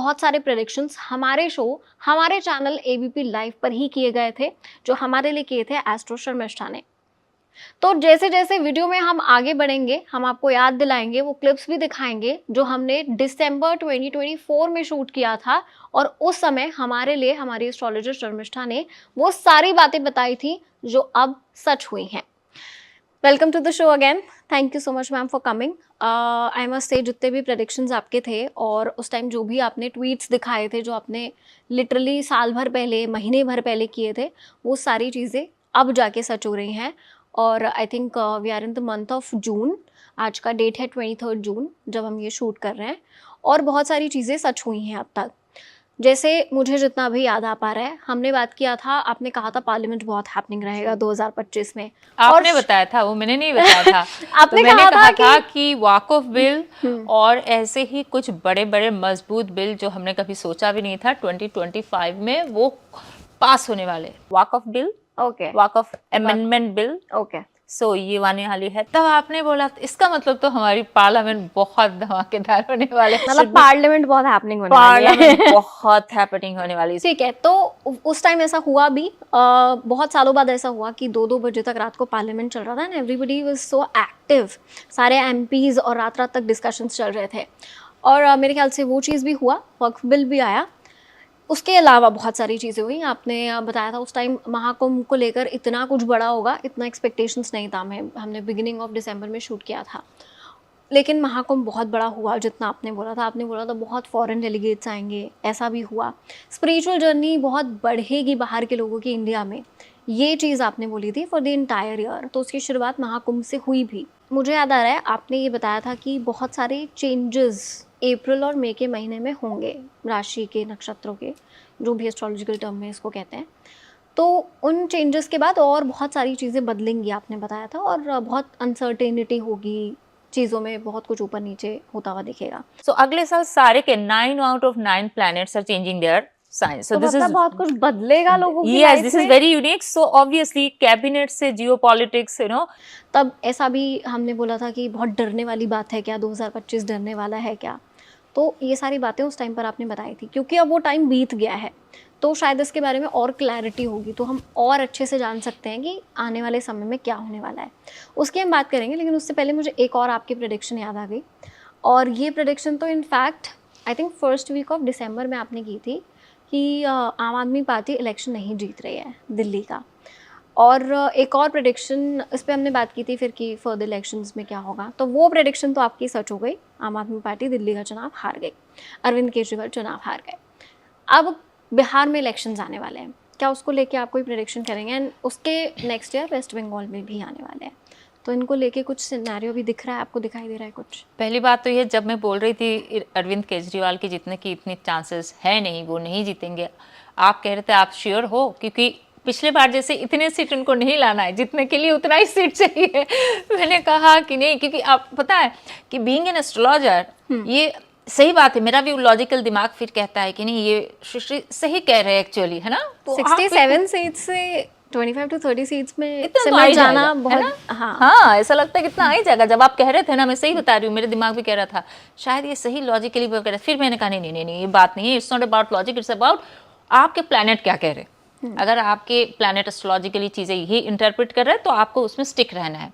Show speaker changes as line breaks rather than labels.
बहुत सारे प्रेडिक्शंस हमारे शो, हमारे चैनल एबीपी लाइव पर ही किए गए थे, जो हमारे लिए किए थे एस्ट्रो शर्मिष्ठा ने। तो जैसे जैसे वीडियो में हम आगे बढ़ेंगे, हम आपको याद दिलाएंगे, वो क्लिप्स भी दिखाएंगे जो हमने दिसंबर 2024 में शूट किया था, और उस समय हमारे लिए हमारी एस्ट्रोलॉजर शर्मिष्ठा ने वो सारी बातें बताई थी जो अब सच हुई हैं। Welcome to the show again. Thank you so much ma'am for coming. I must say जितने भी प्रेडिक्शंस आपके थे और उस टाइम जो भी आपने ट्वीट्स दिखाए थे, जो आपने लिटरली साल भर पहले, महीने भर पहले किए थे, वो सारी चीज़ें अब जाके सच हो रही हैं। और I think we are in the month of June. आज का डेट है 23 जून जब हम ये शूट कर रहे हैं, और बहुत सारी चीज़ें सच हुई हैं अब तक। जैसे मुझे जितना भी याद आ पा रहा है, हमने बात किया था, आपने कहा था पार्लियामेंट बहुत हैपनिंग रहेगा 2025 में।
आपने बताया था, वो मैंने नहीं बताया था।
आपने
तो मैंने
कहा
था कि वाकफ बिल
हम्म।
और ऐसे ही कुछ बड़े बड़े मजबूत बिल जो हमने कभी सोचा भी नहीं था 2025 में वो पास होने वाले। Waqf bill,
okay,
Waqf amendment bill,
okay.
So ये आने वाली है। तब आपने बोला इसका मतलब तो हमारी पार्लियामेंट बहुत धमाकेदार होने वाले,
मतलब पार्लियामेंट बहुत हैपनिंग होने वाली है।
पार्लियामेंट बहुत हैपनिंग होने वाली।
ठीक है, तो उस टाइम ऐसा हुआ भी, बहुत सालों बाद ऐसा हुआ कि 2-2 बजे तक रात को पार्लियामेंट चल रहा था and everybody was so active. सारे एमपीज और रात रात तक डिस्कशंस चल रहे थे, और मेरे ख्याल से वो चीज़ भी हुआ, वक्फ बिल भी आया। उसके अलावा बहुत सारी चीज़ें हुई। आपने बताया था उस टाइम महाकुंभ को लेकर इतना कुछ बड़ा होगा, इतना एक्सपेक्टेशंस नहीं था। हमने बिगिनिंग ऑफ दिसंबर में शूट किया था, लेकिन महाकुंभ बहुत बड़ा हुआ जितना आपने बोला था। आपने बोला था बहुत फॉरेन डेलीगेट्स आएंगे, ऐसा भी हुआ। स्पिरिचुअल जर्नी बहुत बढ़ेगी बाहर के लोगों की इंडिया में, ये चीज़ आपने बोली थी फॉर द इंटायर ईयर। तो उसकी शुरुआत महाकुंभ से हुई भी। मुझे याद आ रहा है आपने ये बताया था कि बहुत सारे चेंजेस अप्रैल और मई के महीने में होंगे, राशि के, नक्षत्रों के, जो भी एस्ट्रोलॉजिकल टर्म में इसको कहते हैं। तो उन चेंजेस के बाद और बहुत सारी चीज़ें बदलेंगी आपने बताया था, और बहुत अनसर्टेनिटी होगी, चीज़ों में बहुत कुछ ऊपर नीचे होता हुआ दिखेगा।
सो अगले साल सारे के 9 out of 9 planets are changing their signs. So
तो
this
मतलब
is
बहुत कुछ बदलेगा लोगों की
yes,
लाइफ
this
में।
is very unique. So obviously cabinet से geopolitics, you know.
तब ऐसा भी हमने बोला था कि बहुत डरने वाली बात है क्या, 2025 डरने वाला है क्या। तो ये सारी बातें उस टाइम पर आपने बताई थी, क्योंकि अब वो टाइम बीत गया है, तो शायद इसके बारे में और क्लैरिटी होगी, तो हम और अच्छे से जान सकते हैं कि आने वाले समय में क्या होने वाला है। उसकी हम बात करेंगे, लेकिन उससे पहले मुझे एक और आपकी प्रेडिक्शन याद आ गई। और ये प्रेडिक्शन तो in fact I think first week of December में आपने की थी कि आम आदमी पार्टी इलेक्शन नहीं जीत रही है दिल्ली का। और एक और प्रेडिक्शन, इस पर हमने बात की थी फिर कि फर्दर इलेक्शंस में क्या होगा। तो वो प्रेडिक्शन तो आपकी सच हो गई, आम आदमी पार्टी दिल्ली का चुनाव हार गई, अरविंद केजरीवाल चुनाव हार गए। अब बिहार में इलेक्शंस आने वाले हैं, क्या उसको लेके आप कोई प्रेडिक्शन करेंगे? एंड उसके नेक्स्ट ईयर वेस्ट बंगाल में भी आने वाले हैं, तो इनको लेके कुछ सिनेरियो भी दिख रहा है आपको, दिखाई दे रहा है कुछ?
पहली बात तो ये, जब मैं बोल रही थी अरविंद केजरीवाल की जीतने की इतनी चांसेस है नहीं, वो नहीं जीतेंगे, आप कह रहे थे आप श्योर हो? क्योंकि पिछले बार जैसे इतने सीट उनको नहीं लाना है, जितने के लिए उतना ही सीट चाहिए। मैंने कहा कि नहीं, क्योंकि आप पता है कि बीइंग एन एस्ट्रोलॉजर, ये सही बात है, मेरा भी लॉजिकल दिमाग फिर कहता है कि नहीं ये सृष्टि सही कह रहे हैं एक्चुअली, है ना। तो
67 सीट्स से 25 to 30 सीट्स में
इतना
से
तो आ ही
जाना
जाएगा,
बहुत,
है ना?
हाँ
हाँ, ऐसा लगता है कितना आ ही जाएगा। जब आप कह रहे थे ना, मैं सही बता रही हूँ, मेरे दिमाग भी कह रहा था शायद ये सही लॉजिकली कह रहा था। फिर मैंने कहा नहीं नहीं नहीं, ये बात नहीं है, it's not about logic, it's about आपके प्लैनेट क्या कह रहे हैं। अगर आपके प्लैनेट एस्ट्रोलॉजिकली चीजें यही इंटरप्रेट कर रहे हैं तो आपको उसमें स्टिक रहना है।